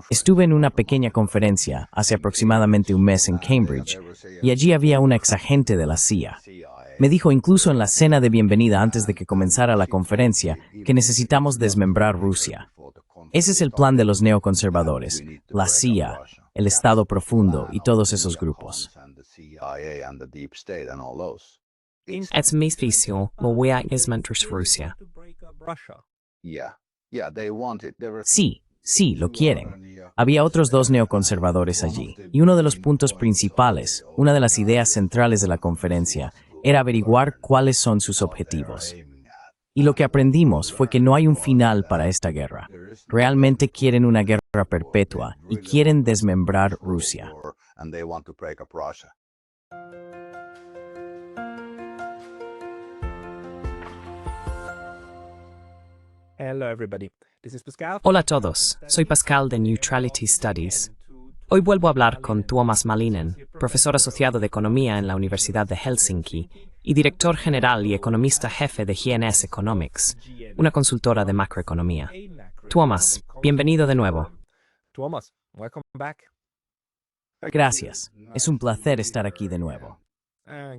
Estuve en una pequeña conferencia hace aproximadamente un mes en Cambridge, y allí había una exagente de la CIA. Me dijo incluso en la cena de bienvenida antes de que comenzara la conferencia que necesitamos desmembrar Rusia. Ese es el plan de los neoconservadores, la CIA, el Estado profundo y todos esos grupos. Ett missvisio vad vi desmantlar Rusia. Sí, lo quieren. Había otros dos neoconservadores allí, y uno de los puntos principales, una de las ideas centrales de la conferencia, era averiguar cuáles son sus objetivos. Y lo que aprendimos fue que no hay un final para esta guerra. Realmente quieren una guerra perpetua y quieren desmembrar Rusia. Hello everybody. This is Pascal. Hola a todos, soy Pascal de Neutrality Studies. Hoy vuelvo a hablar con Tuomas Malinen, profesor asociado de Economía en la Universidad de Helsinki y director general y economista jefe de GNS Economics, una consultora de macroeconomía. Tuomas, bienvenido de nuevo. Tuomas, welcome back. Gracias. Es un placer estar aquí de nuevo.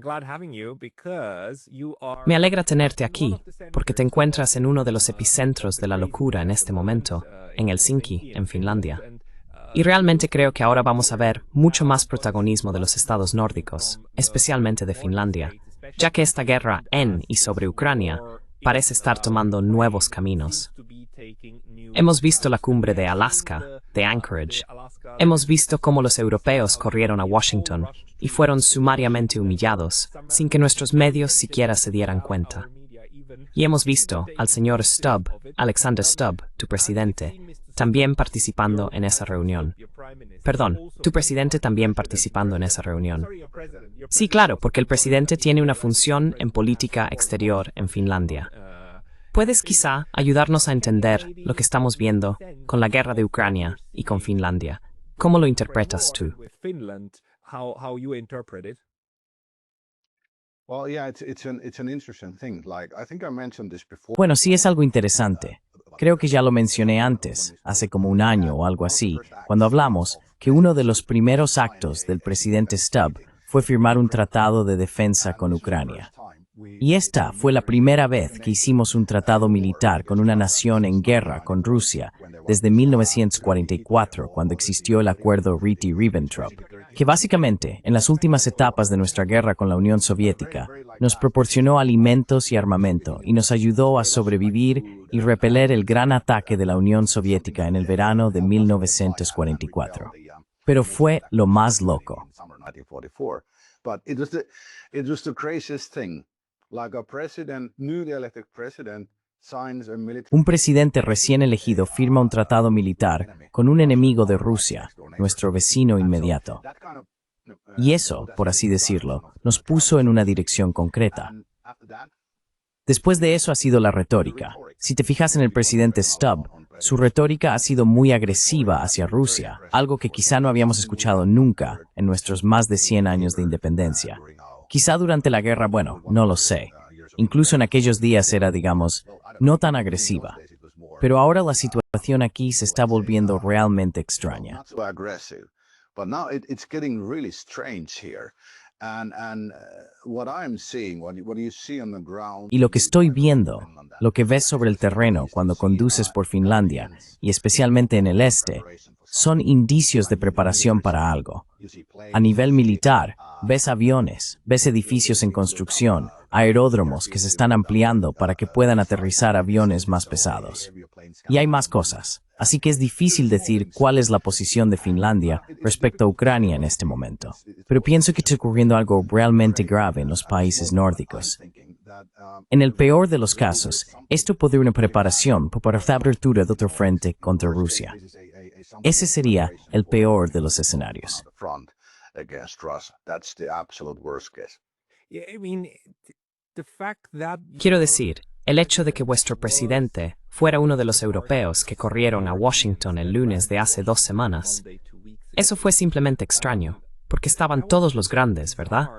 Glad having you because you are... Me alegra tenerte aquí, porque te encuentras en uno de los epicentros de la locura en este momento, en Helsinki, en Finlandia. Y realmente creo que ahora vamos a ver mucho más protagonismo de los estados nórdicos, especialmente de Finlandia, ya que esta guerra en y sobre Ucrania parece estar tomando nuevos caminos. Hemos visto la cumbre de Alaska, de Anchorage. Hemos visto cómo los europeos corrieron a Washington y fueron sumariamente humillados, sin que nuestros medios siquiera se dieran cuenta. Y hemos visto al señor Stubb, Alexander Stubb, tu presidente, también participando en esa reunión. Perdón, tu presidente también participando en esa reunión. Sí, claro, porque el presidente tiene una función en política exterior en Finlandia. ¿Puedes quizá ayudarnos a entender lo que estamos viendo con la guerra de Ucrania y con Finlandia? ¿Cómo lo interpretas tú? Bueno, sí es algo interesante. Creo que ya lo mencioné antes, hace como un año o algo así, cuando hablamos que uno de los primeros actos del presidente Stubb fue firmar un tratado de defensa con Ucrania. Y esta fue la primera vez que hicimos un tratado militar con una nación en guerra con Rusia desde 1944, cuando existió el acuerdo Ryti-Ribbentrop, que básicamente, en las últimas etapas de nuestra guerra con la Unión Soviética, nos proporcionó alimentos y armamento y nos ayudó a sobrevivir y repeler el gran ataque de la Unión Soviética en el verano de 1944. Pero fue lo más loco. Un presidente recién elegido firma un tratado militar con un enemigo de Rusia, nuestro vecino inmediato. Y eso, por así decirlo, nos puso en una dirección concreta. Después de eso ha sido la retórica. Si te fijas en el presidente Stubb, su retórica ha sido muy agresiva hacia Rusia, algo que quizá no habíamos escuchado nunca en nuestros más de 100 años de independencia. Quizá durante la guerra, bueno, no lo sé. Incluso en aquellos días era, digamos, no tan agresiva. Pero ahora la situación aquí se está volviendo realmente extraña. Y lo que estoy viendo, lo que ves sobre el terreno cuando conduces por Finlandia, y especialmente en el este, son indicios de preparación para algo. A nivel militar, ves aviones, ves edificios en construcción, aeródromos que se están ampliando para que puedan aterrizar aviones más pesados. Y hay más cosas, así que es difícil decir cuál es la posición de Finlandia respecto a Ucrania en este momento. Pero pienso que está ocurriendo algo realmente grave en los países nórdicos. En el peor de los casos, esto podría ser una preparación para la apertura de otro frente contra Rusia. Ese sería el peor de los escenarios. Quiero decir, el hecho de que vuestro presidente fuera uno de los europeos que corrieron a Washington el lunes de hace 2 semanas, eso fue simplemente extraño, porque estaban todos los grandes, ¿verdad?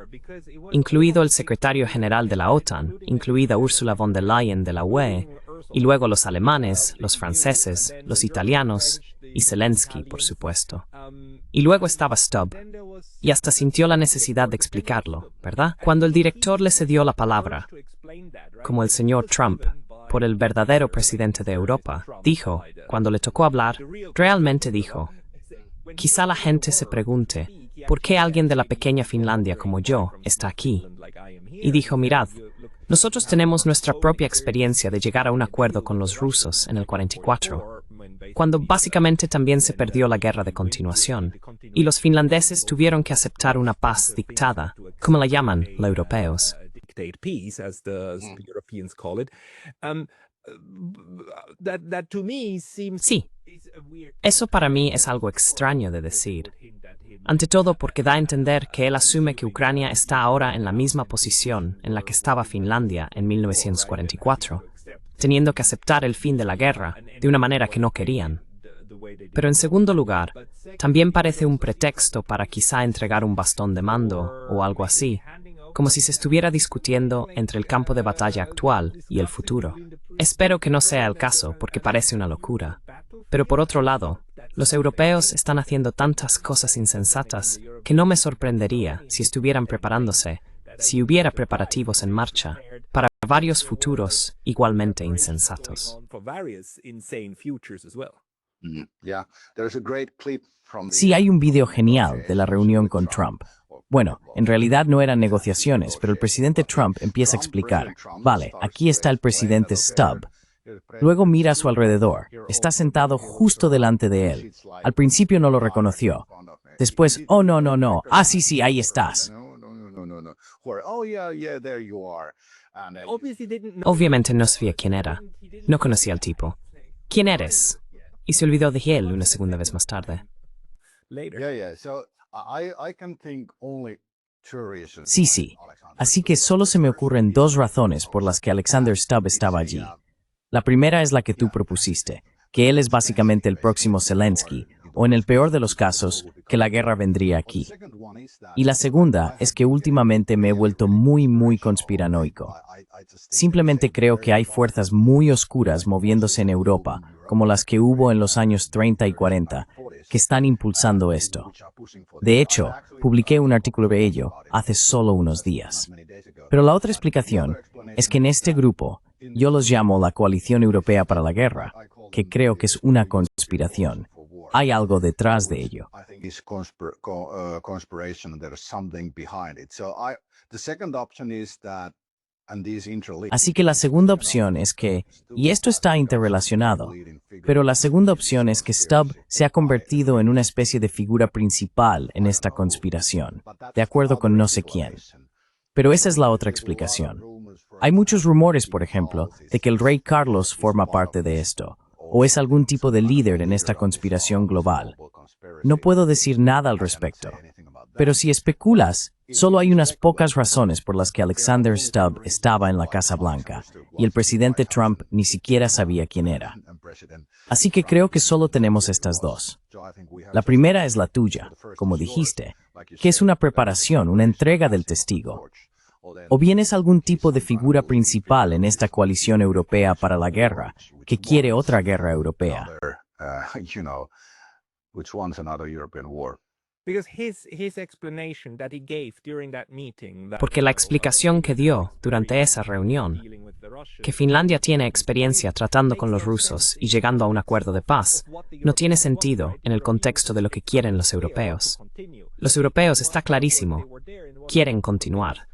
Incluido el secretario general de la OTAN, incluida Ursula von der Leyen de la UE, y luego los alemanes, los franceses, los italianos y Zelensky, por supuesto. Y luego estaba Stubb, y hasta sintió la necesidad de explicarlo, ¿verdad? Cuando el director le cedió la palabra, como el señor Trump, por el verdadero presidente de Europa, dijo, cuando le tocó hablar, realmente dijo, quizá la gente se pregunte, ¿por qué alguien de la pequeña Finlandia como yo está aquí? Y dijo, mirad, nosotros tenemos nuestra propia experiencia de llegar a un acuerdo con los rusos en el 44, cuando básicamente también se perdió la guerra de continuación, y los finlandeses tuvieron que aceptar una paz dictada, como la llaman los europeos. Sí, eso para mí es algo extraño de decir. Ante todo porque da a entender que él asume que Ucrania está ahora en la misma posición en la que estaba Finlandia en 1944, teniendo que aceptar el fin de la guerra de una manera que no querían. Pero en segundo lugar, también parece un pretexto para quizá entregar un bastón de mando o algo así, como si se estuviera discutiendo entre el campo de batalla actual y el futuro. Espero que no sea el caso porque parece una locura. Pero por otro lado, los europeos están haciendo tantas cosas insensatas que no me sorprendería si estuvieran preparándose, si hubiera preparativos en marcha, para varios futuros igualmente insensatos. Sí, hay un video genial de la reunión con Trump. Bueno, en realidad no eran negociaciones, pero el presidente Trump empieza a explicar, vale, aquí está el presidente Stubb. Luego mira a su alrededor. Está sentado justo delante de él. Al principio no lo reconoció. Después, oh, no, no, no. Ah, sí, sí, ahí estás. Obviamente no sabía quién era. No conocía al tipo. ¿Quién eres? Y se olvidó de él una segunda vez más tarde. Sí, sí. Así que solo se me ocurren dos razones por las que Alexander Stubb estaba allí. La primera es la que tú propusiste, que él es básicamente el próximo Zelensky, o en el peor de los casos, que la guerra vendría aquí. Y la segunda es que últimamente me he vuelto muy conspiranoico. Simplemente creo que hay fuerzas muy oscuras moviéndose en Europa, como las que hubo en los años 30 y 40, que están impulsando esto. De hecho, publiqué un artículo de ello hace solo unos días. Pero la otra explicación es que en este grupo, yo los llamo la Coalición Europea para la Guerra, que creo que es una conspiración. Hay algo detrás de ello. Así que la segunda opción es que, y esto está interrelacionado, pero la segunda opción es que Stubb se ha convertido en una especie de figura principal en esta conspiración, de acuerdo con no sé quién. Pero esa es la otra explicación. Hay muchos rumores, por ejemplo, de que el rey Carlos forma parte de esto, o es algún tipo de líder en esta conspiración global. No puedo decir nada al respecto. Pero si especulas, solo hay unas pocas razones por las que Alexander Stubb estaba en la Casa Blanca, y el presidente Trump ni siquiera sabía quién era. Así que creo que solo tenemos estas dos. La primera es la tuya, como dijiste, que es una preparación, una entrega del testigo. O bien es algún tipo de figura principal en esta coalición europea para la guerra, que quiere otra guerra europea. Porque la explicación que dio durante esa reunión, que Finlandia tiene experiencia tratando con los rusos y llegando a un acuerdo de paz, no tiene sentido en el contexto de lo que quieren los europeos. Los europeos, está clarísimo, quieren continuar.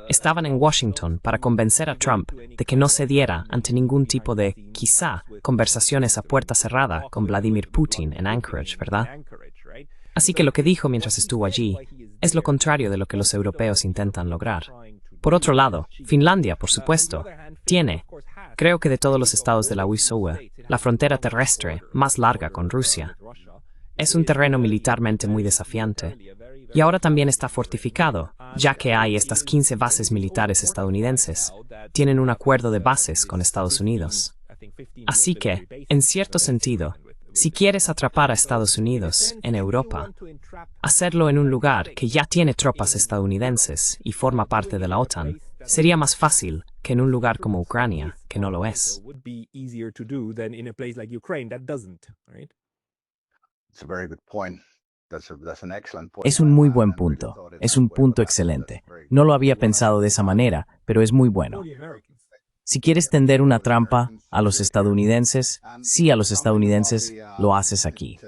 Estaban en Washington para convencer a Trump de que no cediera ante ningún tipo de, quizá, conversaciones a puerta cerrada con Vladimir Putin en Anchorage, ¿verdad? Así que lo que dijo mientras estuvo allí es lo contrario de lo que los europeos intentan lograr. Por otro lado, Finlandia, por supuesto, tiene, creo que de todos los estados de la USOE, la frontera terrestre más larga con Rusia. Es un terreno militarmente muy desafiante. Y ahora también está fortificado, ya que hay estas 15 bases militares estadounidenses. Tienen un acuerdo de bases con Estados Unidos. Así que, en cierto sentido, si quieres atrapar a Estados Unidos en Europa, hacerlo en un lugar que ya tiene tropas estadounidenses y forma parte de la OTAN, sería más fácil que en un lugar como Ucrania, que no lo es. would be easier to do than in a place like Ukraine that doesn't, right? It's a very good point. That's an excellent point. Es un muy buen I hadn't really punto. thought it Es that un way, punto but that's excelente. very good. No lo había pensado de esa manera, pero es muy bueno. Si quieres tender una trampa a los estadounidenses, sí a los estadounidenses, lo haces aquí.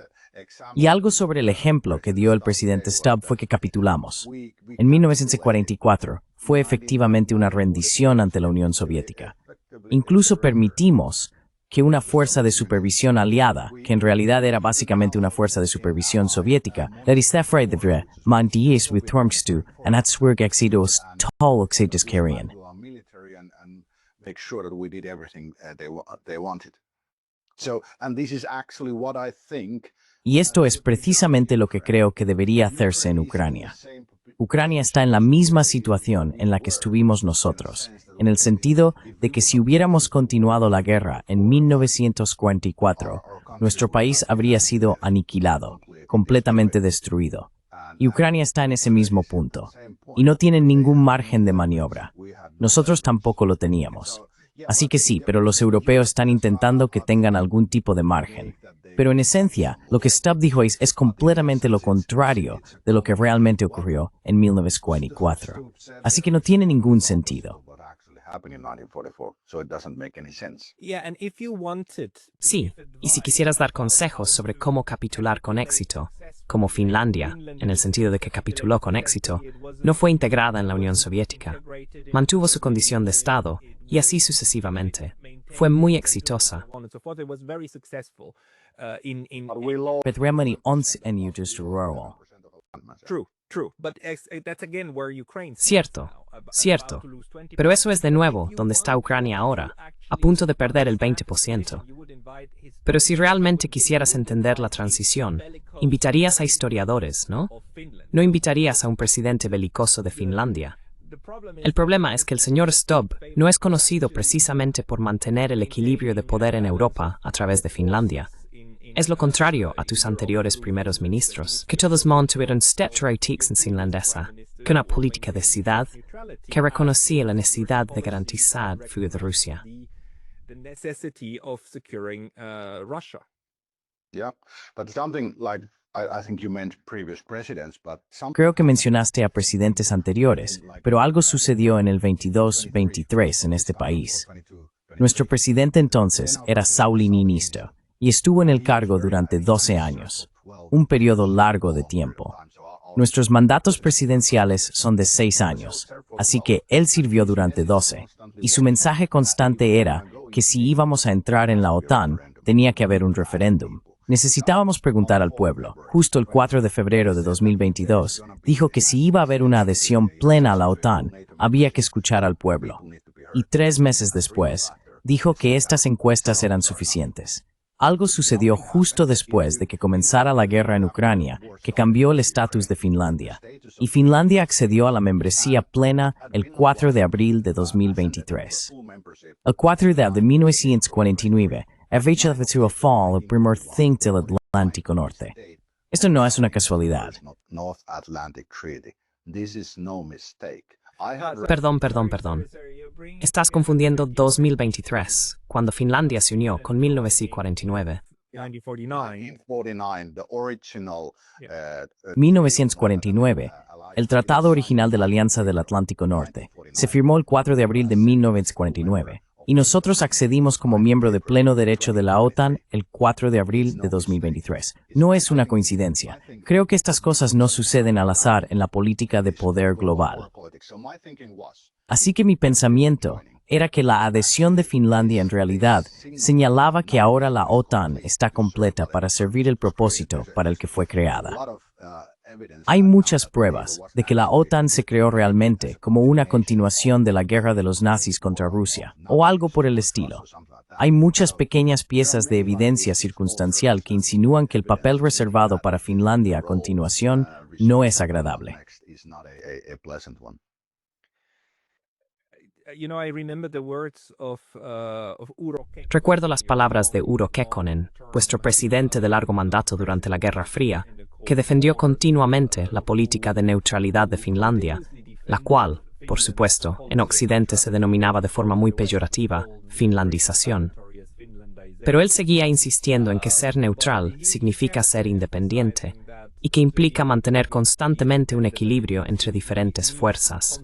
Y algo sobre el ejemplo que dio el presidente Stubb fue que capitulamos. En 1944 fue efectivamente una rendición ante la Unión Soviética. Incluso permitimos que una fuerza de supervisión aliada, que en realidad era básicamente una fuerza de supervisión soviética, de man dies with Tormstu and at Swerg exidos tal Carrion. Make sure that we did everything they wanted. So, and this is actually what I think. Y esto es precisamente lo que creo que debería hacerse en Ucrania. Ucrania está en la misma situación en la que estuvimos nosotros, en el sentido de que si hubiéramos continuado la guerra en 1944, nuestro país habría sido aniquilado, completamente destruido. Y Ucrania está en ese mismo punto, y no tiene ningún margen de maniobra. Nosotros tampoco lo teníamos. Así que sí, pero los europeos están intentando que tengan algún tipo de margen. Pero en esencia, lo que Stubb dijo es completamente lo contrario de lo que realmente ocurrió en 1944. Así que no tiene ningún sentido. Yeah, and if you wanted Sí, y si quisieras dar consejos sobre cómo capitular con éxito, como Finlandia, en el sentido de que capituló con éxito, no fue integrada en la Unión Soviética, mantuvo su condición de Estado, y así sucesivamente. Fue muy exitosa. True, but that's again where Ukraine Cierto, cierto. Pero eso es de nuevo donde está Ucrania ahora, a punto de perder el 20%. Pero si realmente quisieras entender la transición, invitarías a historiadores, ¿no? No invitarías a un presidente belicoso de Finlandia. El problema es que el señor Stubb no es conocido precisamente por mantener el equilibrio de poder en Europa a través de Finlandia. Es lo contrario a tus anteriores primeros ministros, que todos mantuvieron stereotips en finlandesa, con una política de ciudad que reconocía la necesidad de garantizar el fuga de Rusia. the necessity of securing Russia. Yeah, but something like I think you meant previous presidents, but Creo que mencionaste a presidentes anteriores, pero algo sucedió en el 22-23 en este país. Nuestro presidente entonces era Sauli Niinistö y estuvo en el cargo durante 12 años, un periodo largo de tiempo. Nuestros mandatos presidenciales son de 6 años, así que él sirvió durante 12, y su mensaje constante era que si íbamos a entrar en la OTAN, tenía que haber un referéndum. Necesitábamos preguntar al pueblo. Justo el 4 de febrero de 2022, dijo que si iba a haber una adhesión plena a la OTAN, había que escuchar al pueblo. Y 3 meses después, dijo que estas encuestas eran suficientes. Algo sucedió justo después de que comenzara la guerra en Ucrania, que cambió el estatus de Finlandia. Y Finlandia accedió a la membresía plena el 4 de abril de 2023. El 4 de abril de 1949, fecha de su fall el primer think del Atlántico Norte. Esto no es una casualidad. North Atlantic Treaty. This is no mistake. Perdón. Estás confundiendo 2023, cuando Finlandia se unió con 1949. 1949. The original 1949, el Tratado Original de la Alianza del Atlántico Norte, se firmó el 4 de abril de 1949, y nosotros accedimos como miembro de pleno derecho de la OTAN el 4 de abril de 2023. No es una coincidencia. Creo que estas cosas no suceden al azar en la política de poder global. Así que mi pensamiento era que la adhesión de Finlandia en realidad señalaba que ahora la OTAN está completa para servir el propósito para el que fue creada. Hay muchas pruebas de que la OTAN se creó realmente como una continuación de la guerra de los nazis contra Rusia, o algo por el estilo. Hay muchas pequeñas piezas de evidencia circunstancial que insinúan que el papel reservado para Finlandia a continuación no es agradable. I remember the words of Urho Kekkonen. Recuerdo las palabras de Urho Kekkonen, vuestro presidente de largo mandato durante la Guerra Fría, que defendió continuamente la política de neutralidad de Finlandia, la cual, por supuesto, en Occidente se denominaba de forma muy peyorativa finlandización. Pero él seguía insistiendo en que ser neutral significa ser independiente y que implica mantener constantemente un equilibrio entre diferentes fuerzas.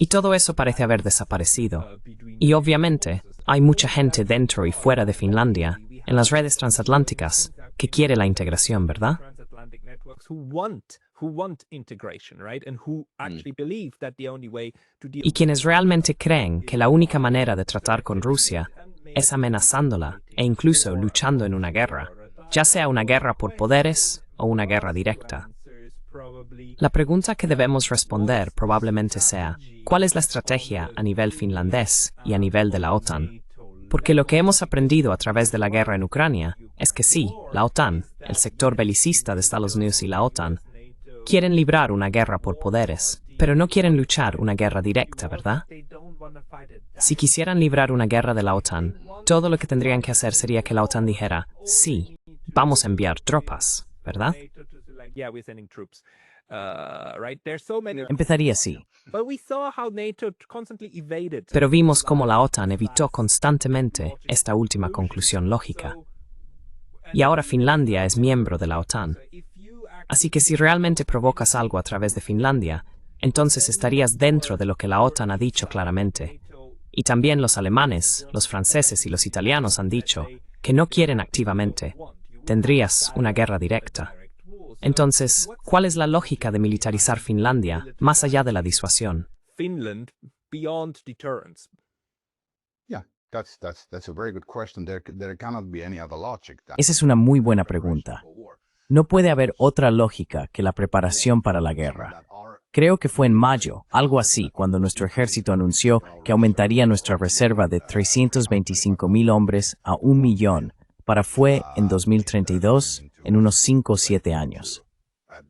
Y todo eso parece haber desaparecido. Y obviamente, hay mucha gente dentro y fuera de Finlandia, en las redes transatlánticas, que quiere la integración, ¿verdad? Y quienes realmente creen que la única manera de tratar con Rusia es amenazándola e incluso luchando en una guerra, ya sea una guerra por poderes o una guerra directa. La pregunta que debemos responder probablemente sea, ¿cuál es la estrategia a nivel finlandés y a nivel de la OTAN? Porque lo que hemos aprendido a través de la guerra en Ucrania es que sí, la OTAN, el sector belicista de Estados Unidos y la OTAN, quieren librar una guerra por poderes, pero no quieren luchar una guerra directa, ¿verdad? Si quisieran librar una guerra de la OTAN, todo lo que tendrían que hacer sería que la OTAN dijera, sí, vamos a enviar tropas, ¿verdad? Empezaría así. Pero vimos cómo la OTAN evitó constantemente esta última conclusión lógica. Y ahora Finlandia es miembro de la OTAN. Así que si realmente provocas algo a través de Finlandia, entonces estarías dentro de lo que la OTAN ha dicho claramente. Y también los alemanes, los franceses y los italianos han dicho que no quieren activamente. Tendrías una guerra directa. Entonces, ¿cuál es la lógica de militarizar Finlandia más allá de la disuasión? Esa es una muy buena pregunta. No puede haber otra lógica que la preparación para la guerra. Creo que fue en mayo, algo así, cuando nuestro ejército anunció que aumentaría nuestra reserva de 325,000 hombres a 1,000,000 fue en 2032, en unos 5 o 7 años.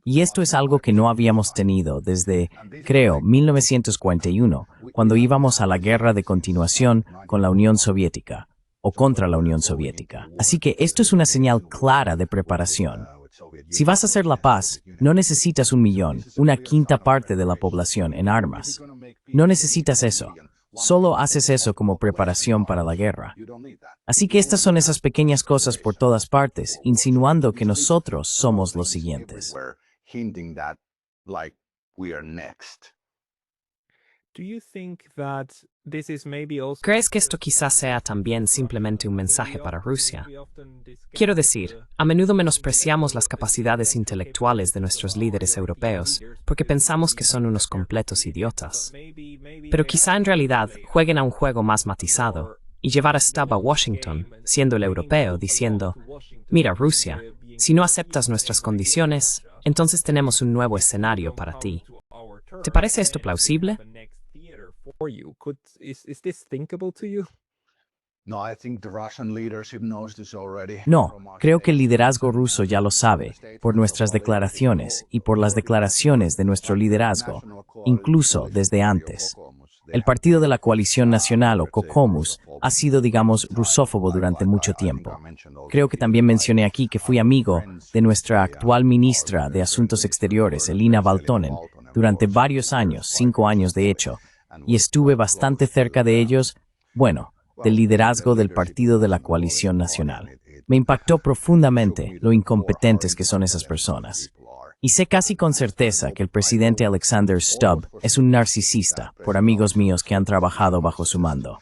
Y esto es algo que no habíamos tenido desde, creo, 1941, cuando íbamos a la guerra de continuación con la Unión Soviética, o contra la Unión Soviética. Así que esto es una señal clara de preparación. Si vas a hacer la paz, no necesitas 1,000,000, una quinta parte de la población en armas. No necesitas eso. Solo haces eso como preparación para la guerra. Así que estas son esas pequeñas cosas por todas partes, insinuando que nosotros somos los siguientes. ¿Crees que esto quizás sea también simplemente un mensaje para Rusia? Quiero decir, a menudo menospreciamos las capacidades intelectuales de nuestros líderes europeos porque pensamos que son unos completos idiotas. Pero quizá en realidad jueguen a un juego más matizado y llevar a Stubb a Washington, siendo el europeo, diciendo, mira Rusia, si no aceptas nuestras condiciones, entonces tenemos un nuevo escenario para ti. ¿Te parece esto plausible? No, creo que el liderazgo ruso ya lo sabe, por nuestras declaraciones y por las declaraciones de nuestro liderazgo, incluso desde antes. El Partido de la Coalición Nacional, o Kokoomus, ha sido, digamos, rusófobo durante mucho tiempo. Creo que también mencioné aquí que fui amigo de nuestra actual ministra de Asuntos Exteriores, Elina Valtonen, durante varios años, 5 años de hecho, y estuve bastante cerca de ellos, bueno, del liderazgo del Partido de la Coalición Nacional. Me impactó profundamente lo incompetentes que son esas personas. Y sé casi con certeza que el presidente Alexander Stubb es un narcisista, por amigos míos que han trabajado bajo su mando.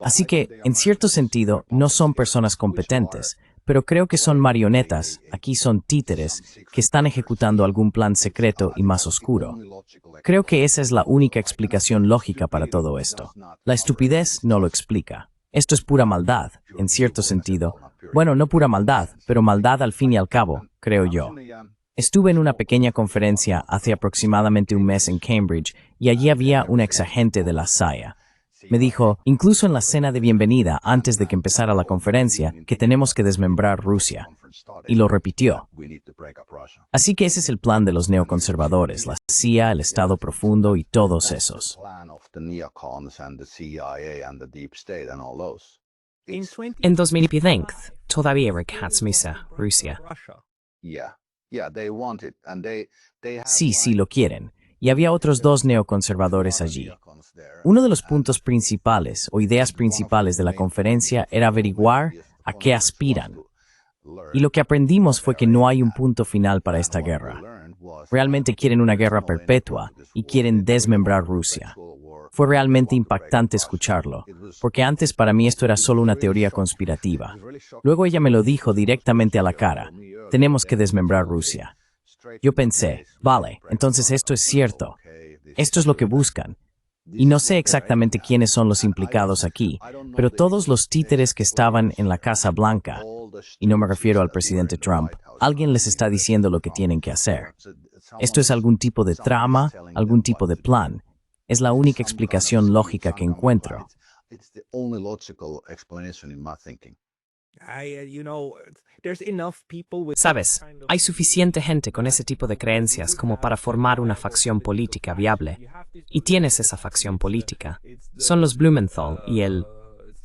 Así que, en cierto sentido, no son personas competentes, pero creo que son marionetas, aquí son títeres, que están ejecutando algún plan secreto y más oscuro. Creo que esa es la única explicación lógica para todo esto. La estupidez no lo explica. Esto es pura maldad, en cierto sentido. Bueno, no pura maldad, pero maldad al fin y al cabo, creo yo. Estuve en una pequeña conferencia hace aproximadamente un mes en Cambridge y allí había un exagente de la CIA. Me dijo, incluso en la cena de bienvenida antes de que empezara la conferencia, que tenemos que desmembrar Rusia. Y lo repitió. Así que ese es el plan de los neoconservadores, la CIA, el Estado Profundo y todos esos. In It's 20 En 2020, todavía rechaza Rusia. Russia. yeah, they want it, and they have Sí, sí lo quieren. Y había otros dos neoconservadores allí. Uno de los puntos principales o ideas principales de la conferencia era averiguar a qué aspiran. Y lo que aprendimos fue que no hay un punto final para esta guerra. Realmente quieren una guerra perpetua y quieren desmembrar Rusia. Fue realmente impactante escucharlo, porque antes para mí esto era solo una teoría conspirativa. Luego ella me lo dijo directamente a la cara: tenemos que desmembrar Rusia. Yo pensé, vale, entonces esto es cierto. Esto es lo que buscan. Y no sé exactamente quiénes son los implicados aquí, pero todos los títeres que estaban en la Casa Blanca, y no me refiero al presidente Trump, alguien les está diciendo lo que tienen que hacer. Esto es algún tipo de trama, algún tipo de plan. Es la única explicación lógica que encuentro. Sabes, hay suficiente gente con ese tipo de creencias como para formar una facción política viable. Y tienes esa facción política. Son los Blumenthal y el...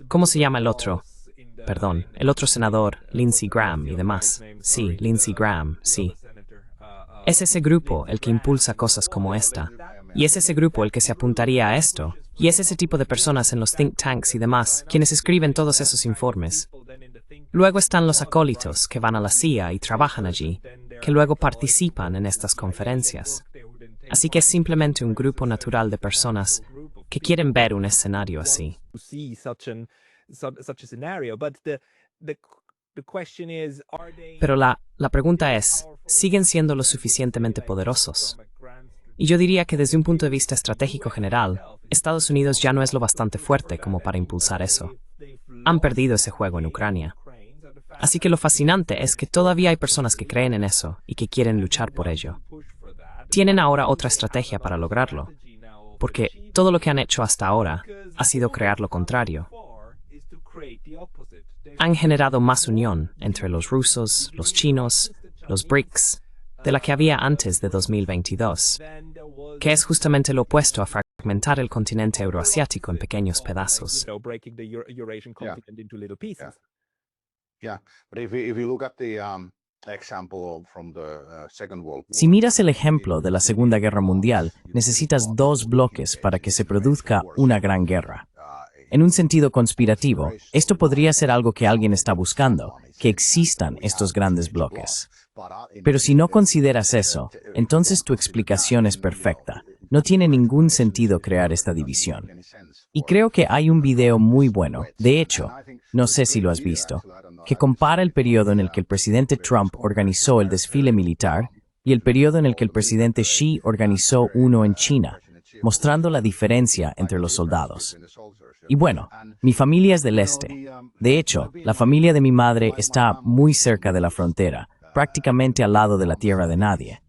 ¿Cómo se llama el otro? Perdón, el otro senador, Lindsey Graham y demás. Sí, Lindsey Graham, sí. Es ese grupo el que impulsa cosas como esta. Y es ese grupo el que se apuntaría a esto. Y es ese tipo de personas en los think tanks y demás quienes escriben todos esos informes. Luego están los acólitos que van a la CIA y trabajan allí, que luego participan en estas conferencias. Así que es simplemente un grupo natural de personas que quieren ver un escenario así. Pero la pregunta es, ¿siguen siendo lo suficientemente poderosos? Y yo diría que desde un punto de vista estratégico general, Estados Unidos ya no es lo bastante fuerte como para impulsar eso. Han perdido ese juego en Ucrania. Así que lo fascinante es que todavía hay personas que creen en eso y que quieren luchar por ello. Tienen ahora otra estrategia para lograrlo, porque todo lo que han hecho hasta ahora ha sido crear lo contrario. Han generado más unión entre los rusos, los chinos, los BRICS, de la que había antes de 2022, que es justamente lo opuesto a fragmentar el continente euroasiático en pequeños pedazos. Si miras el ejemplo de la Segunda Guerra Mundial, necesitas dos bloques para que se produzca una gran guerra. En un sentido conspirativo, esto podría ser algo que alguien está buscando, que existan estos grandes bloques. Pero si no consideras eso, entonces tu explicación es perfecta. No tiene ningún sentido crear esta división. Y creo que hay un video muy bueno, de hecho, no sé si lo has visto, que compara el periodo en el que el presidente Trump organizó el desfile militar y el periodo en el que el presidente Xi organizó uno en China, mostrando la diferencia entre los soldados. Y bueno, mi familia es del este. De hecho, la familia de mi madre está muy cerca de la frontera, prácticamente al lado de la tierra de nadie.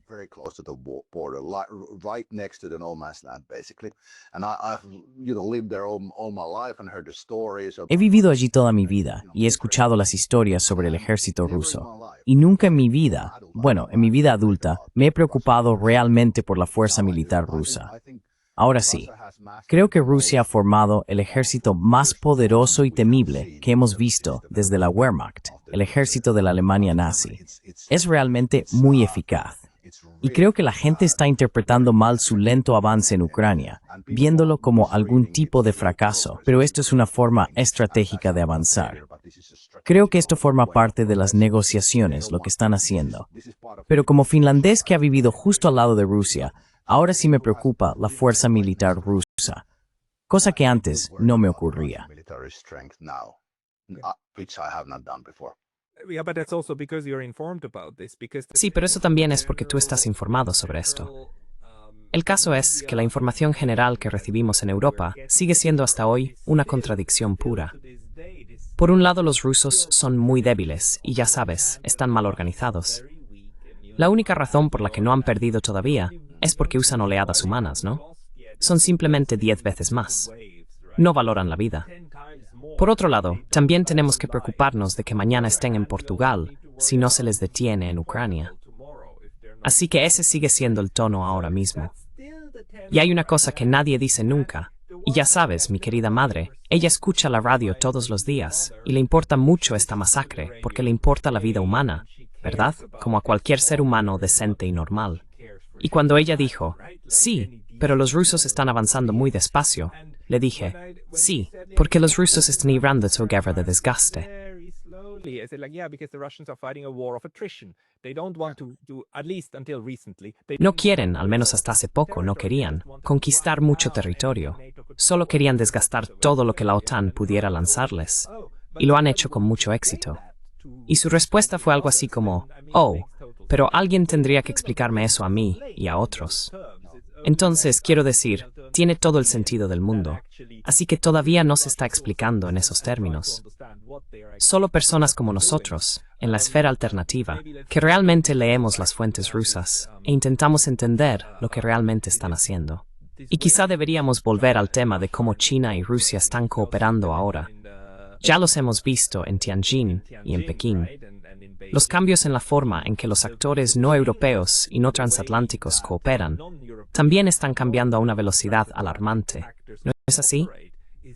He vivido allí toda mi vida y he escuchado las historias sobre el ejército ruso. Y nunca en mi vida, bueno, en mi vida adulta, me he preocupado realmente por la fuerza militar rusa. Ahora sí, creo que Rusia ha formado el ejército más poderoso y temible que hemos visto desde la Wehrmacht, el ejército de la Alemania nazi. Es realmente muy eficaz. Y creo que la gente está interpretando mal su lento avance en Ucrania, viéndolo como algún tipo de fracaso, pero esto es una forma estratégica de avanzar. Creo que esto forma parte de las negociaciones, lo que están haciendo. Pero como finlandés que ha vivido justo al lado de Rusia, ahora sí me preocupa la fuerza militar rusa, cosa que antes no me ocurría. Sí, pero eso también es porque tú estás informado sobre esto. El caso es que la información general que recibimos en Europa sigue siendo hasta hoy una contradicción pura. Por un lado, los rusos son muy débiles y ya sabes, están mal organizados. La única razón por la que no han perdido todavía es porque usan oleadas humanas, ¿no? Son simplemente 10 veces más. No valoran la vida. Por otro lado, también tenemos que preocuparnos de que mañana estén en Portugal si no se les detiene en Ucrania. Así que ese sigue siendo el tono ahora mismo. Y hay una cosa que nadie dice nunca, y ya sabes, mi querida madre, Ella escucha la radio todos los días y le importa mucho esta masacre porque le importa la vida humana, ¿verdad? Como a cualquier ser humano decente y normal. Y cuando ella dijo, sí, pero los rusos están avanzando muy despacio, le dije, sí, porque los rusos están librando su guerra de desgaste. I said, like, yeah, because the Russians are fighting a war of attrition. They don't want to do, at least until recently. No quieren, al menos hasta hace poco, no querían, conquistar mucho territorio. Solo querían desgastar todo lo que la OTAN pudiera lanzarles. Y lo han hecho con mucho éxito. Y su respuesta fue algo así como, oh, pero alguien tendría que explicarme eso a mí y a otros. Entonces, quiero decir, tiene todo el sentido del mundo. Así que todavía no se está explicando en esos términos. Solo personas como nosotros, en la esfera alternativa, que realmente leemos las fuentes rusas e intentamos entender lo que realmente están haciendo. Y quizá deberíamos volver al tema de cómo China y Rusia están cooperando ahora. Ya los hemos visto en Tianjin y en Pekín. Los cambios en la forma en que los actores no europeos y no transatlánticos cooperan también están cambiando a una velocidad alarmante. ¿No es así?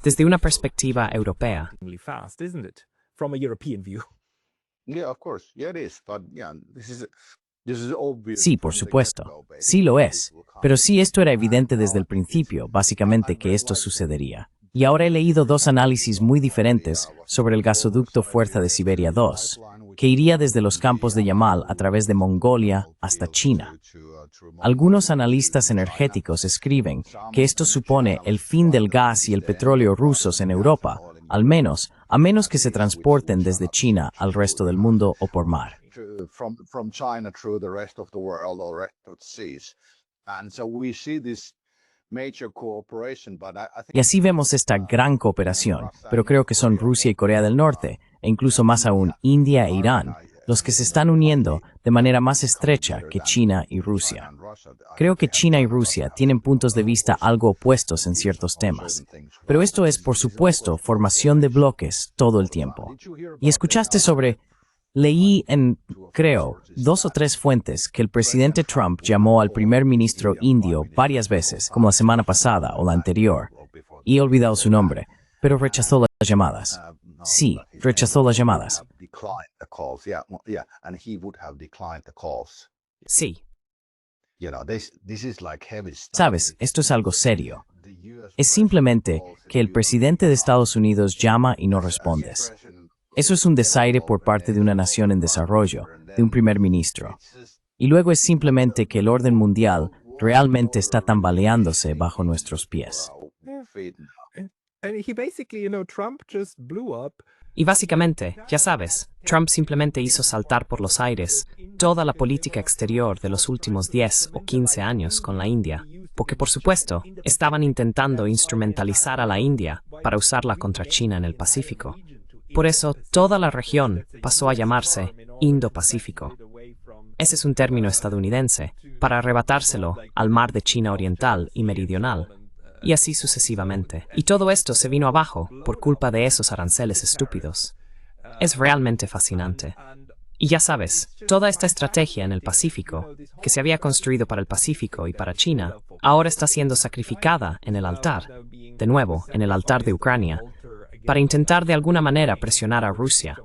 Desde una perspectiva europea. Fast, isn't it? From a European view. Yeah, of course. Yeah, it is. But yeah, this is obvious Sí, por from the supuesto. get-go, basically. Sí lo es. Pero sí, esto era evidente desde el principio, básicamente, que esto sucedería. Y ahora he leído dos análisis muy diferentes sobre el gasoducto Fuerza de Siberia 2, que iría desde los campos de Yamal a través de Mongolia hasta China. Algunos analistas energéticos escriben que esto supone el fin del gas y el petróleo rusos en Europa, al menos, a menos que se transporten desde China al resto del mundo o por mar. From China through the rest of the world or rest of the seas. And so we see this major cooperation, but I think Y así vemos esta gran cooperación, pero creo que son Rusia y Corea del Norte, e incluso más aún India e Irán, los que se están uniendo de manera más estrecha que China y Rusia. Creo que China y Rusia tienen puntos de vista algo opuestos en ciertos temas, pero esto es, por supuesto, formación de bloques todo el tiempo. Y escuchaste sobre... Leí en, creo, 2 o 3 fuentes que el presidente Trump llamó al primer ministro indio varias veces, como la semana pasada o la anterior, y he olvidado su nombre, pero rechazó las llamadas. Sí, rechazó las llamadas. Sí. Sabes, esto es algo serio. Es simplemente que el presidente de Estados Unidos llama y no respondes. Eso es un desaire por parte de una nación en desarrollo, de un primer ministro. Y luego es simplemente que el orden mundial realmente está tambaleándose bajo nuestros pies. And he basically, Trump just blew up. Y básicamente, ya sabes, Trump simplemente hizo saltar por los aires toda la política exterior de los últimos 10 o 15 años con la India, porque por supuesto, estaban intentando instrumentalizar a la India para usarla contra China en el Pacífico. Por eso, toda la región pasó a llamarse Indo-Pacífico. Ese es un término estadounidense, para arrebatárselo al mar de China Oriental y Meridional, y así sucesivamente. Y todo esto se vino abajo por culpa de esos aranceles estúpidos. Es realmente fascinante. Y ya sabes, toda esta estrategia en el Pacífico, que se había construido para el Pacífico y para China, ahora está siendo sacrificada en el altar, de nuevo, en el altar de Ucrania, para intentar de alguna manera presionar a Rusia,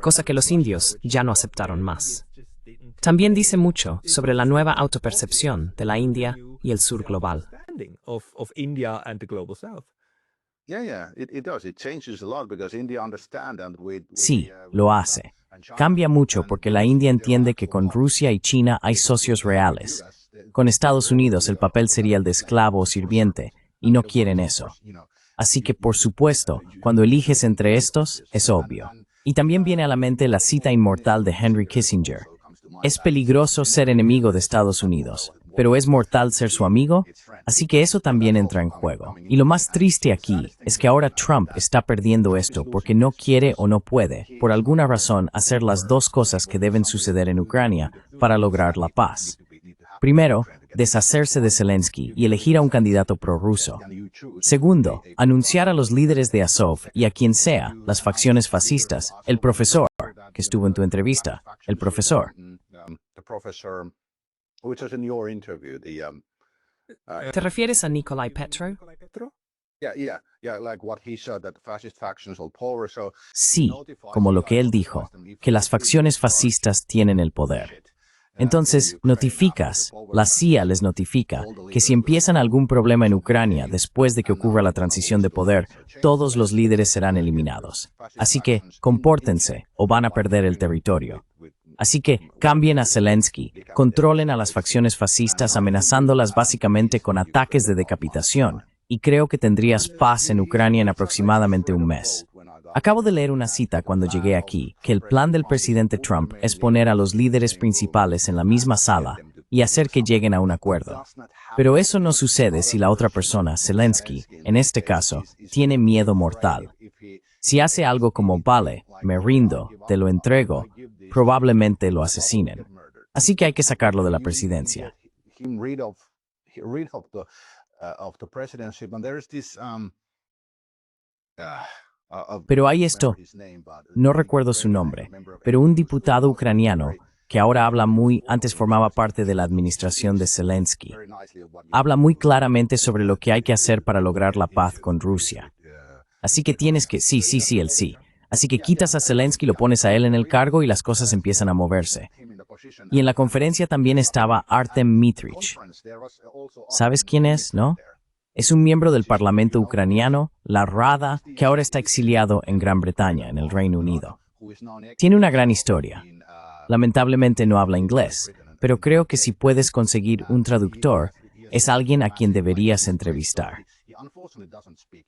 cosa que los indios ya no aceptaron más. También dice mucho sobre la nueva autopercepción de la India y el sur global. Of India and the global south. It does. It changes a lot because India understand and Sí, lo hace. Cambia mucho porque la India entiende que con Rusia y China hay socios reales. Con Estados Unidos el papel sería el de esclavo o sirviente, y no quieren eso. Así que, por supuesto, cuando eliges entre estos, es obvio. Y también viene a la mente la cita inmortal de Henry Kissinger. Es peligroso ser enemigo de Estados Unidos, pero es mortal ser su amigo, así que eso también entra en juego. Y lo más triste aquí es que ahora Trump está perdiendo esto porque no quiere o no puede, por alguna razón, hacer las dos cosas que deben suceder en Ucrania para lograr la paz. Primero, deshacerse de Zelensky y elegir a un candidato prorruso. Segundo, anunciar a los líderes de Azov y a quien sea, las facciones fascistas, el profesor, que estuvo en tu entrevista, el profesor. ¿Te refieres a Nikolai Petro? Sí, como lo que él dijo, que las facciones fascistas tienen el poder. Entonces, notificas, la CIA les notifica, que si empiezan algún problema en Ucrania después de que ocurra la transición de poder, todos los líderes serán eliminados. Así que, compórtense o van a perder el territorio. Así que, cambien a Zelensky, controlen a las facciones fascistas amenazándolas básicamente con ataques de decapitación, y creo que tendrías paz en Ucrania en aproximadamente un mes. Acabo de leer una cita cuando llegué aquí, que el plan del presidente Trump es poner a los líderes principales en la misma sala y hacer que lleguen a un acuerdo. Pero eso no sucede si la otra persona, Zelensky, en este caso, tiene miedo mortal. Si hace algo como, vale, me rindo, te lo entrego, probablemente lo asesinen. Así que hay que sacarlo de la presidencia. Pero hay esto, no recuerdo su nombre, pero un diputado ucraniano que ahora antes formaba parte de la administración de Zelensky, habla muy claramente sobre lo que hay que hacer para lograr la paz con Rusia. Así que tienes que, sí. Así que quitas a Zelensky, lo pones a él en el cargo y las cosas empiezan a moverse. Y en la conferencia también estaba Artem Mitrich. ¿Sabes quién es, no? Es un miembro del Parlamento ucraniano, la Rada, que ahora está exiliado en Gran Bretaña, en el Reino Unido. Tiene una gran historia. Lamentablemente no habla inglés, pero creo que si puedes conseguir un traductor, es alguien a quien deberías entrevistar.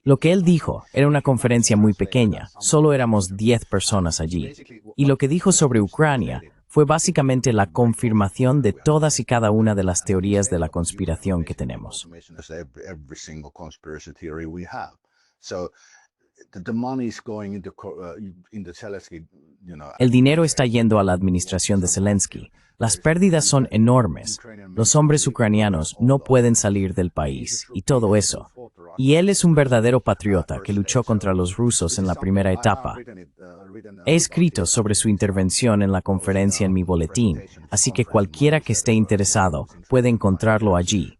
Lo que él dijo era una conferencia muy pequeña, solo éramos 10 personas allí. Y lo que dijo sobre Ucrania fue básicamente la confirmación de todas y cada una de las teorías de la conspiración que tenemos. El dinero está yendo a la administración de Zelensky. Las pérdidas son enormes. Los hombres ucranianos no pueden salir del país y todo eso. Y él es un verdadero patriota que luchó contra los rusos en la primera etapa. He escrito sobre su intervención en la conferencia en mi boletín, así que cualquiera que esté interesado puede encontrarlo allí.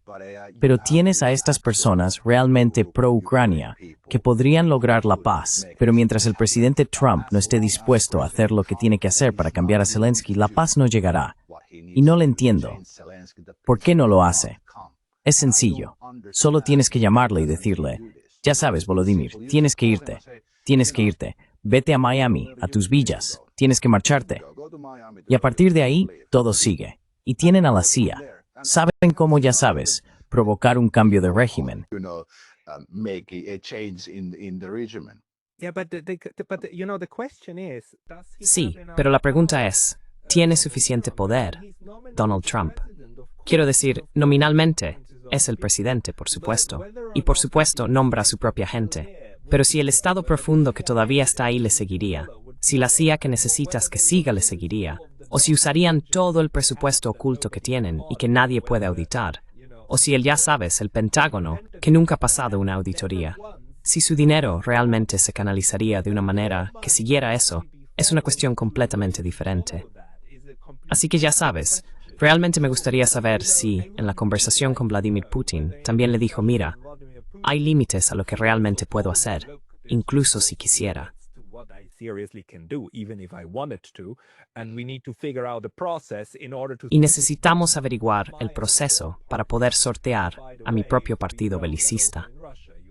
Pero tienes a estas personas realmente pro-Ucrania que podrían lograr la paz, pero mientras el presidente Trump no esté dispuesto a hacer lo que tiene que hacer para cambiar a Zelensky, la paz no llegará. Y no le entiendo. ¿Por qué no lo hace? Es sencillo. Solo tienes que llamarle y decirle, ya sabes, Volodymyr, tienes que irte, vete a Miami, a tus villas, tienes que marcharte. Y a partir de ahí, todo sigue. Y tienen a la CIA. Saben cómo, ya sabes, provocar un cambio de régimen. Sí, pero la pregunta es, ¿tiene suficiente poder Donald Trump? Quiero decir, nominalmente, es el presidente, por supuesto, y por supuesto nombra a su propia gente. Pero si el Estado profundo que todavía está ahí le seguiría, si la CIA que necesitas que siga le seguiría, o si usarían todo el presupuesto oculto que tienen y que nadie puede auditar, o si ya sabes, el Pentágono, que nunca ha pasado una auditoría, si su dinero realmente se canalizaría de una manera que siguiera eso, es una cuestión completamente diferente. Así que ya sabes, realmente me gustaría saber si, en la conversación con Vladimir Putin, también le dijo, mira, hay límites a lo que realmente puedo hacer, incluso si quisiera. Y necesitamos averiguar el proceso para poder sortear a mi propio partido belicista.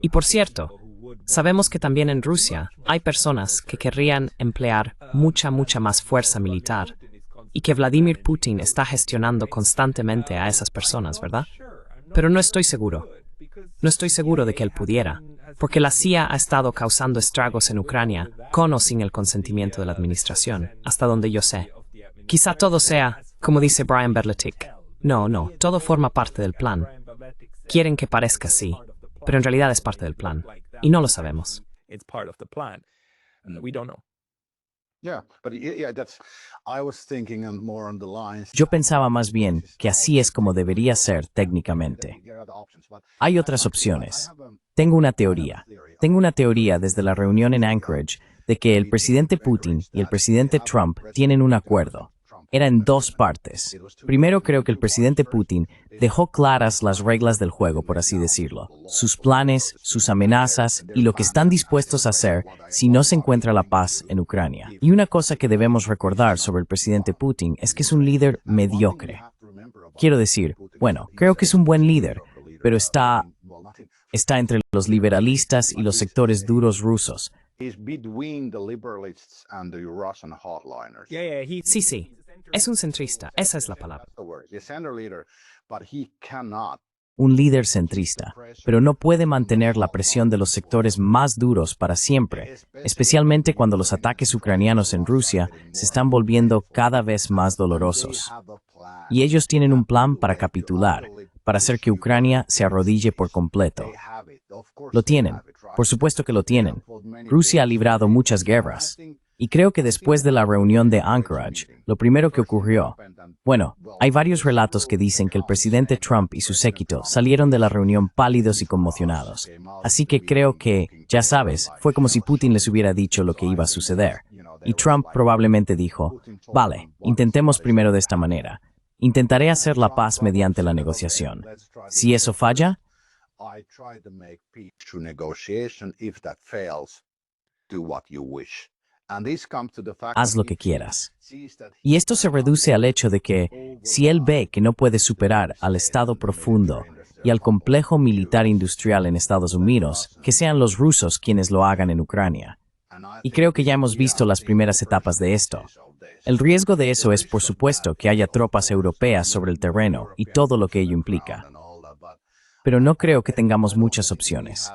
Y por cierto, sabemos que también en Rusia hay personas que querrían emplear mucha más fuerza militar y que Vladimir Putin está gestionando constantemente a esas personas, ¿verdad? Pero no estoy seguro. No estoy seguro de que él pudiera, porque la CIA ha estado causando estragos en Ucrania con o sin el consentimiento de la administración, hasta donde yo sé. Quizá todo sea, como dice Brian Berletic. No, todo forma parte del plan. Quieren que parezca así, pero en realidad es parte del plan, y no lo sabemos. Yo pensaba más bien que así es como debería ser técnicamente. Hay otras opciones. Tengo una teoría desde la reunión en Anchorage de que el presidente Putin y el presidente Trump tienen un acuerdo. era en dos partes. Primero, creo que el presidente Putin dejó claras las reglas del juego, por así decirlo, sus planes, sus amenazas y lo que están dispuestos a hacer si no se encuentra la paz en Ucrania. Y una cosa que debemos recordar sobre el presidente Putin es que es un líder mediocre. Quiero decir, bueno, creo que es un buen líder, pero está entre los liberalistas y los sectores duros rusos. Sí, es un centrista, esa es la palabra. Un líder centrista, pero no puede mantener la presión de los sectores más duros para siempre, especialmente cuando los ataques ucranianos en Rusia se están volviendo cada vez más dolorosos. Y ellos tienen un plan para capitular, para hacer que Ucrania se arrodille por completo. Lo tienen, por supuesto que lo tienen. Rusia ha librado muchas guerras. Y creo que después de la reunión de Anchorage, lo primero que ocurrió, bueno, hay varios relatos que dicen que el presidente Trump y su séquito salieron de la reunión pálidos y conmocionados. Así que creo que, ya sabes, fue como si Putin les hubiera dicho lo que iba a suceder. Y Trump probablemente dijo, vale, intentemos primero de esta manera. Intentaré hacer la paz mediante la negociación. Si eso falla, haz lo que quieras. Y esto se reduce al hecho de que, si él ve que no puede superar al Estado profundo y al complejo militar industrial en Estados Unidos, que sean los rusos quienes lo hagan en Ucrania. Y creo que ya hemos visto las primeras etapas de esto. El riesgo de eso es, por supuesto, que haya tropas europeas sobre el terreno y todo lo que ello implica. Pero no creo que tengamos muchas opciones.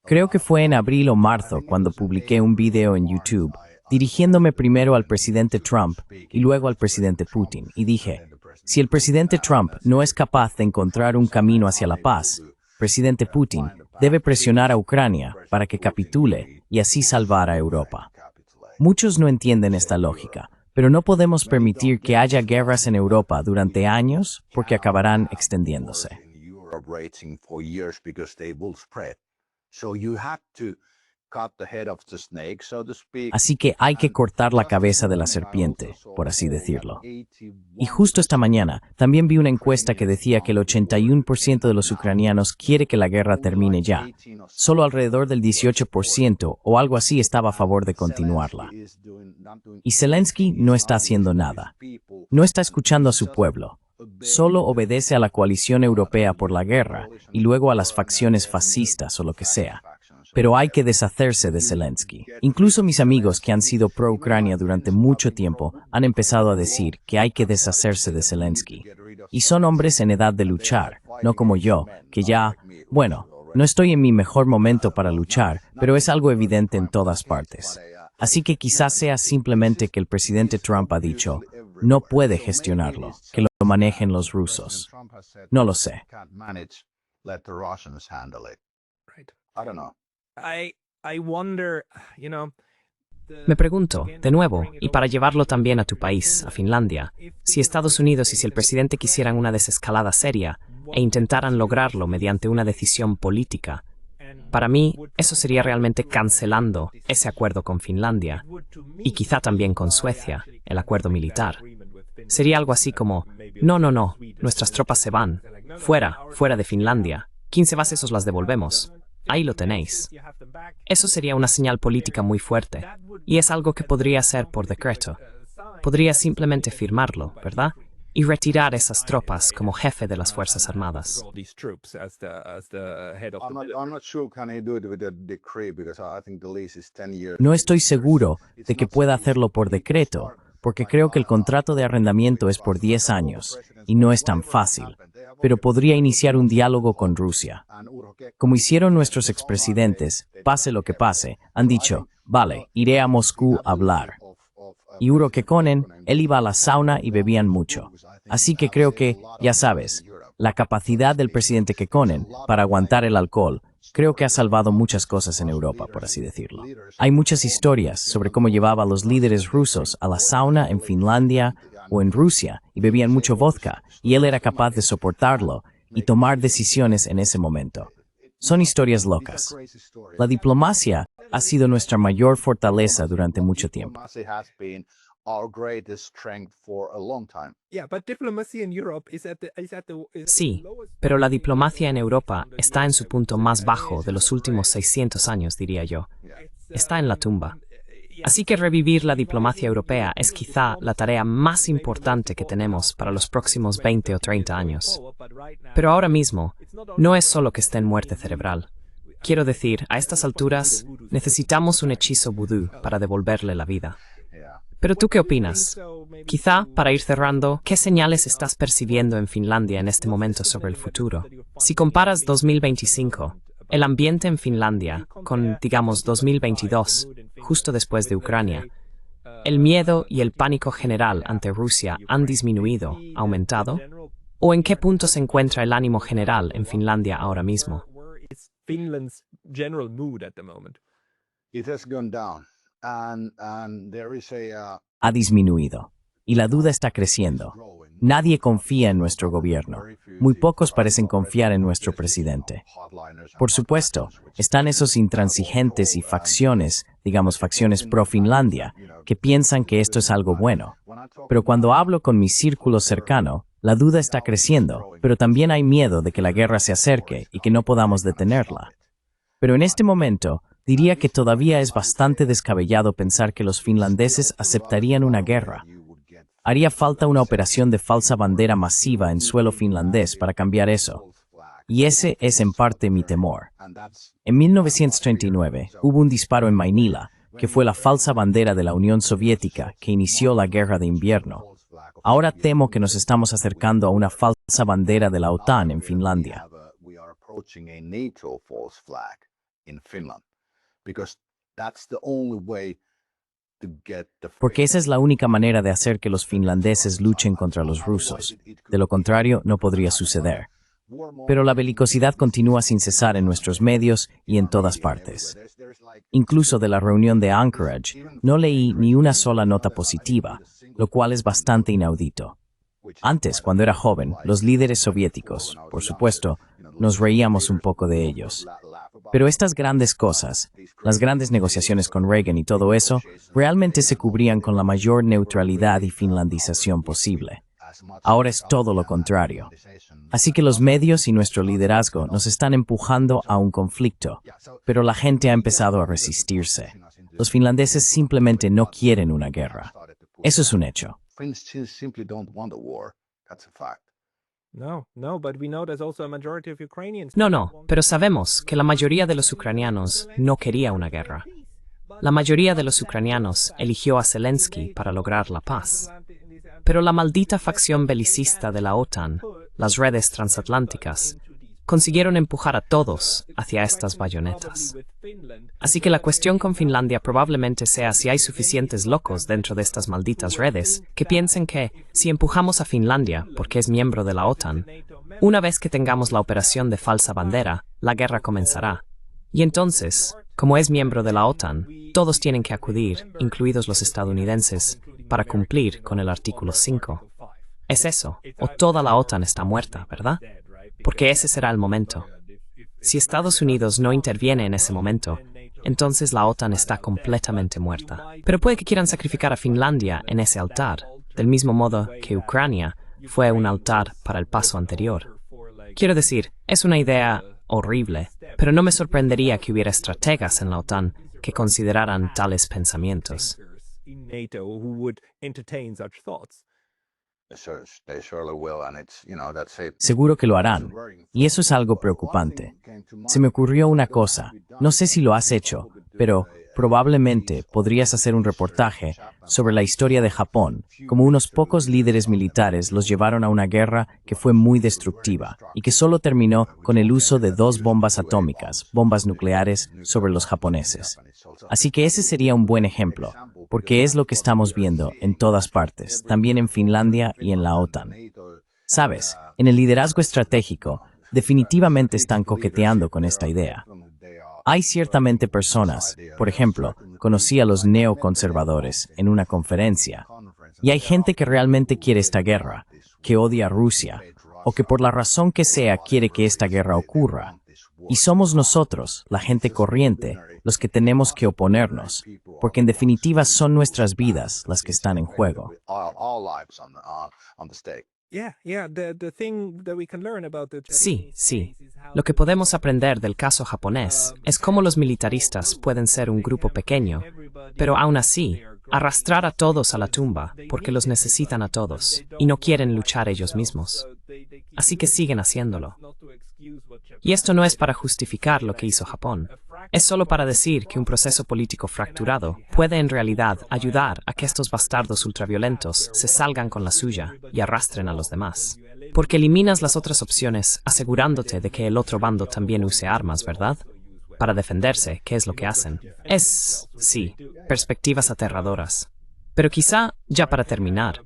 Creo que fue en abril o marzo cuando publiqué un video en YouTube, dirigiéndome primero al presidente Trump y luego al presidente Putin, y dije, si el presidente Trump no es capaz de encontrar un camino hacia la paz, presidente Putin debe presionar a Ucrania para que capitule y así salvar a Europa. Muchos no entienden esta lógica, pero no podemos permitir que haya guerras en Europa durante años porque acabarán extendiéndose. Así que hay que cortar la cabeza de la serpiente, por así decirlo. Y justo esta mañana, también vi una encuesta que decía que el 81% de los ucranianos quiere que la guerra termine ya. Solo alrededor del 18% o algo así estaba a favor de continuarla. Y Zelensky no está haciendo nada. No está escuchando a su pueblo. Solo obedece a la coalición europea por la guerra y luego a las facciones fascistas o lo que sea. Pero hay que deshacerse de Zelensky. Incluso mis amigos que han sido pro-Ucrania durante mucho tiempo han empezado a decir que hay que deshacerse de Zelensky. Y son hombres en edad de luchar, no como yo, que ya, bueno, no estoy en mi mejor momento para luchar, pero es algo evidente en todas partes. Así que quizás sea simplemente que el presidente Trump ha dicho, no puede gestionarlo, que lo manejen los rusos. No lo sé. Me pregunto, de nuevo, y para llevarlo también a tu país, a Finlandia, si Estados Unidos y si el presidente quisieran una desescalada seria e intentaran lograrlo mediante una decisión política, para mí, eso sería realmente cancelando ese acuerdo con Finlandia y quizá también con Suecia, el acuerdo militar. Sería algo así como, no, nuestras tropas se van, fuera de Finlandia, 15 bases os las devolvemos. Ahí lo tenéis. Eso sería una señal política muy fuerte, y es algo que podría hacer por decreto. Podría simplemente firmarlo, ¿verdad? Y retirar esas tropas como jefe de las Fuerzas Armadas. No estoy seguro de que pueda hacerlo por decreto, porque creo que el contrato de arrendamiento es por 10 años, y no es tan fácil. Pero podría iniciar un diálogo con Rusia. Como hicieron nuestros expresidentes, pase lo que pase, han dicho, vale, iré a Moscú a hablar. Y Urho Kekkonen, él iba a la sauna y bebían mucho. Así que creo que, ya sabes, la capacidad del presidente Kekkonen para aguantar el alcohol, creo que ha salvado muchas cosas en Europa, por así decirlo. Hay muchas historias sobre cómo llevaba a los líderes rusos a la sauna en Finlandia o en Rusia y bebían mucho vodka, y él era capaz de soportarlo y tomar decisiones en ese momento. Son historias locas. La diplomacia ha sido nuestra mayor fortaleza durante mucho tiempo. our greatest strength for a long time. Yeah, but diplomacy in Europe is at the Sí, pero la diplomacia en Europa está en su punto más bajo de los últimos 600 años, diría yo. Está en la tumba. Así que revivir la diplomacia europea es quizá la tarea más importante que tenemos para los próximos 20 o 30 años. Pero ahora mismo, no es solo que esté en muerte cerebral. Quiero decir, a estas alturas, necesitamos un hechizo vudú para devolverle la vida. Pero ¿tú qué opinas? Quizá, para ir cerrando, ¿qué señales estás percibiendo en Finlandia en este momento sobre el futuro? Si comparas 2025, el ambiente en Finlandia, con, digamos, 2022, justo después de Ucrania, ¿el miedo y el pánico general ante Rusia han disminuido, aumentado? ¿O en qué punto se encuentra el ánimo general en Finlandia ahora mismo? Finland's general mood at the moment. It has gone down, and there is Ha disminuido. Y la duda está creciendo. Nadie confía en nuestro gobierno. Muy pocos parecen confiar en nuestro presidente. Por supuesto, están esos intransigentes y facciones, digamos facciones pro-Finlandia, que piensan que esto es algo bueno. Pero cuando hablo con mi círculo cercano, la duda está creciendo, pero también hay miedo de que la guerra se acerque y que no podamos detenerla. Pero en este momento, diría que todavía es bastante descabellado pensar que los finlandeses aceptarían una guerra. Haría falta una operación de falsa bandera masiva en suelo finlandés para cambiar eso. Y ese es en parte mi temor. En 1939 hubo un disparo en Mainila, que fue la falsa bandera de la Unión Soviética que inició la guerra de invierno. Ahora temo que nos estamos acercando a una falsa bandera de la OTAN en Finlandia. Porque esa es la única manera de hacer que los finlandeses luchen contra los rusos. De lo contrario, no podría suceder. Pero la belicosidad continúa sin cesar en nuestros medios y en todas partes. Incluso de la reunión de Anchorage, no leí ni una sola nota positiva, lo cual es bastante inaudito. Antes, cuando era joven, los líderes soviéticos, por supuesto, nos reíamos un poco de ellos. Pero estas grandes cosas, las grandes negociaciones con Reagan y todo eso, realmente se cubrían con la mayor neutralidad y finlandización posible. Ahora es todo lo contrario. Así que los medios y nuestro liderazgo nos están empujando a un conflicto, pero la gente ha empezado a resistirse. Los finlandeses simplemente no quieren una guerra. Eso es un hecho. No, pero sabemos que la mayoría de los ucranianos no quería una guerra. La mayoría de los ucranianos eligió a Zelensky para lograr la paz. Pero la maldita facción belicista de la OTAN, las redes transatlánticas, consiguieron empujar a todos hacia estas bayonetas. Así que la cuestión con Finlandia probablemente sea si hay suficientes locos dentro de estas malditas redes que piensen que, si empujamos a Finlandia, porque es miembro de la OTAN, una vez que tengamos la operación de falsa bandera, la guerra comenzará. Y entonces, como es miembro de la OTAN, todos tienen que acudir, incluidos los estadounidenses, para cumplir con el artículo 5. Es eso, o toda la OTAN está muerta, ¿verdad? Porque ese será el momento. Si Estados Unidos no interviene en ese momento, entonces la OTAN está completamente muerta. Pero puede que quieran sacrificar a Finlandia en ese altar, del mismo modo que Ucrania fue un altar para el paso anterior. Quiero decir, es una idea horrible, pero no me sorprendería que hubiera estrategas en la OTAN que consideraran tales pensamientos. Seguro que lo harán, y eso es algo preocupante. Se me ocurrió una cosa, no sé si lo has hecho, pero probablemente podrías hacer un reportaje sobre la historia de Japón, como unos pocos líderes militares los llevaron a una guerra que fue muy destructiva y que solo terminó con el uso de 2 bombas atómicas, bombas nucleares, sobre los japoneses. Así que ese sería un buen ejemplo, porque es lo que estamos viendo en todas partes, también en Finlandia y en la OTAN. Sabes, en el liderazgo estratégico, definitivamente están coqueteando con esta idea. Hay ciertamente personas, por ejemplo, conocí a los neoconservadores en una conferencia, y hay gente que realmente quiere esta guerra, que odia a Rusia, o que por la razón que sea quiere que esta guerra ocurra. Y somos nosotros, la gente corriente, los que tenemos que oponernos, porque en definitiva son nuestras vidas las que están en juego. Sí, sí. Lo que podemos aprender del caso japonés es cómo los militaristas pueden ser un grupo pequeño, pero aún así, arrastrar a todos a la tumba porque los necesitan a todos y no quieren luchar ellos mismos. Así que siguen haciéndolo. Y esto no es para justificar lo que hizo Japón. Es solo para decir que un proceso político fracturado puede en realidad ayudar a que estos bastardos ultraviolentos se salgan con la suya y arrastren a los demás. Porque eliminas las otras opciones asegurándote de que el otro bando también use armas, ¿verdad? Para defenderse, ¿qué es lo que hacen? Sí, perspectivas aterradoras. Pero quizá, ya para terminar,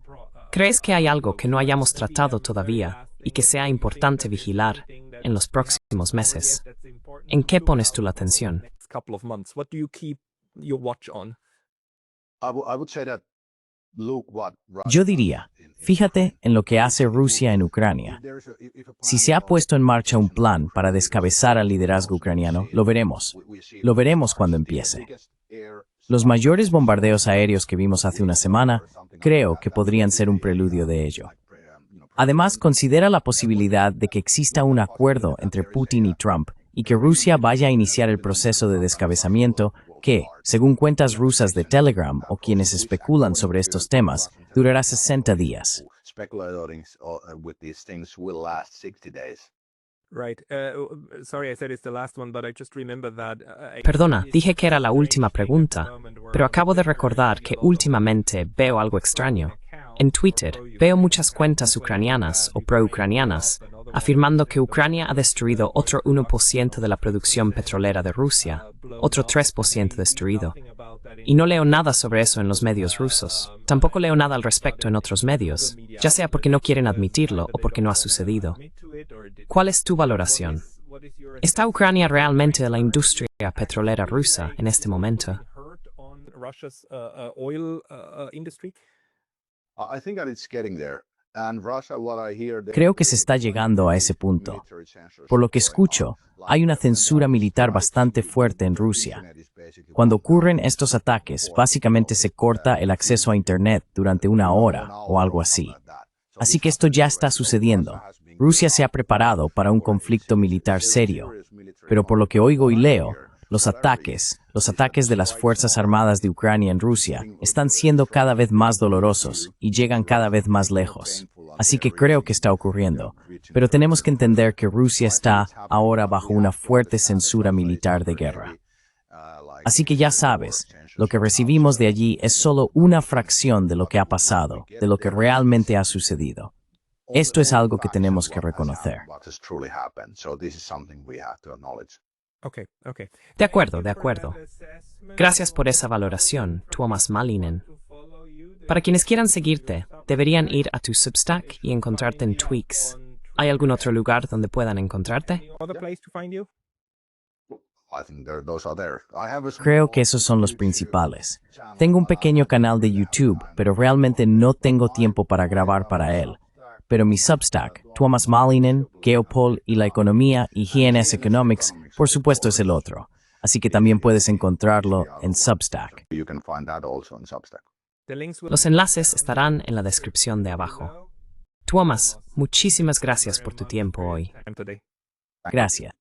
¿crees que hay algo que no hayamos tratado todavía y que sea importante vigilar en los próximos meses? ¿En qué pones tú la atención? Yo diría, fíjate en lo que hace Rusia en Ucrania. Si se ha puesto en marcha un plan para descabezar al liderazgo ucraniano, lo veremos. Lo veremos cuando empiece. Los mayores bombardeos aéreos que vimos hace una semana, creo que podrían ser un preludio de ello. Además, considera la posibilidad de que exista un acuerdo entre Putin y Trump y que Rusia vaya a iniciar el proceso de descabezamiento que, según cuentas rusas de Telegram o quienes especulan sobre estos temas, durará 60 días. Perdona, dije que era la última pregunta, pero acabo de recordar que últimamente veo algo extraño. En Twitter veo muchas cuentas ucranianas o pro-ucranianas afirmando que Ucrania ha destruido otro 1% de la producción petrolera de Rusia, otro 3% destruido. Y no leo nada sobre eso en los medios rusos. Tampoco leo nada al respecto en otros medios, ya sea porque no quieren admitirlo o porque no ha sucedido. ¿Cuál es tu valoración? ¿Está Ucrania realmente de la industria petrolera rusa en este momento? Creo que se está llegando a ese punto. Por lo que escucho, hay una censura militar bastante fuerte en Rusia. Cuando ocurren estos ataques, básicamente se corta el acceso a Internet durante una hora o algo así. Así que esto ya está sucediendo. Rusia se ha preparado para un conflicto militar serio. Pero por lo que oigo y leo, los ataques de las Fuerzas Armadas de Ucrania en Rusia están siendo cada vez más dolorosos y llegan cada vez más lejos. Así que creo que está ocurriendo. Pero tenemos que entender que Rusia está ahora bajo una fuerte censura militar de guerra. Así que ya sabes, lo que recibimos de allí es solo una fracción de lo que ha pasado, de lo que realmente ha sucedido. Esto es algo que tenemos que reconocer. De acuerdo, de acuerdo. Gracias por esa valoración, Tuomas Malinen. Para quienes quieran seguirte, deberían ir a tu Substack y encontrarte en Tweaks. ¿Hay algún otro lugar donde puedan encontrarte? Creo que esos son los principales. Tengo un pequeño canal de YouTube, pero realmente no tengo tiempo para grabar para él. Pero mi Substack, Tuomas Malinen, Geopol y la economía y GNS Economics, por supuesto es el otro. Así que también puedes encontrarlo en Substack. Los enlaces estarán en la descripción de abajo. Tuomas, muchísimas gracias por tu tiempo hoy. Gracias.